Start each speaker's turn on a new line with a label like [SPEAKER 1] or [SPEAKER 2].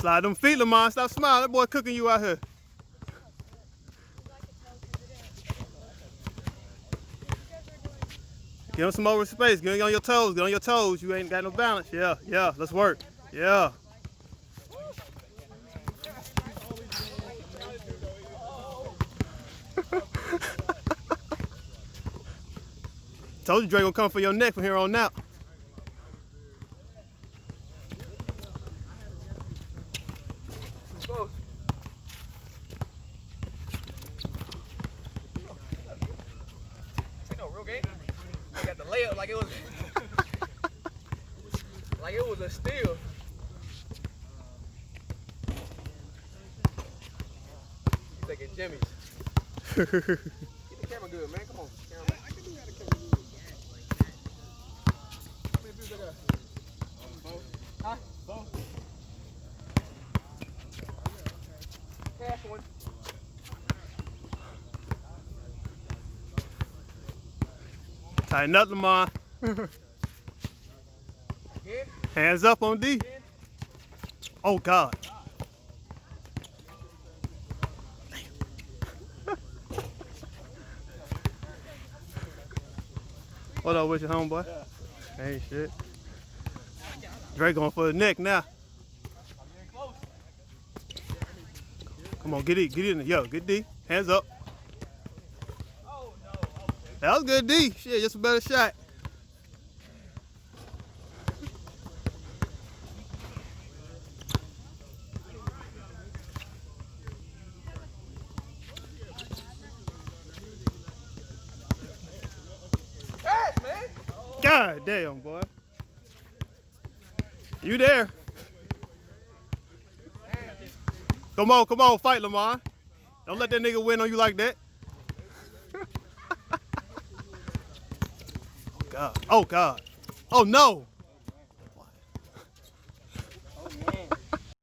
[SPEAKER 1] Slide them feet, Lamon. Stop smiling. That boy cooking you out here. Give him some more space. Get on your toes. Get on your toes. You ain't got no balance. Yeah, yeah. Let's work. Yeah. Told you Dre gonna come for your neck from here on out.
[SPEAKER 2] Real game. I got the layup like it was like it was a steal. You taking Jimmy's. Get the camera good, man. Come on, camera. I can do that camera good. How many views I got? 4. Huh? 4. Cash one.
[SPEAKER 1] Tighten up, Lamon. Hands up on D. Oh, God. What up with your homeboy? Ain't shit. Dre going for the neck now. Come on, get in there. Yo, get D. Hands up. That was good D. Shit, just a better shot.
[SPEAKER 2] Pass, man.
[SPEAKER 1] God damn, boy. You there. Come on, fight, Lamon. Don't let that nigga win on you like that. God. Oh, God. Oh, no.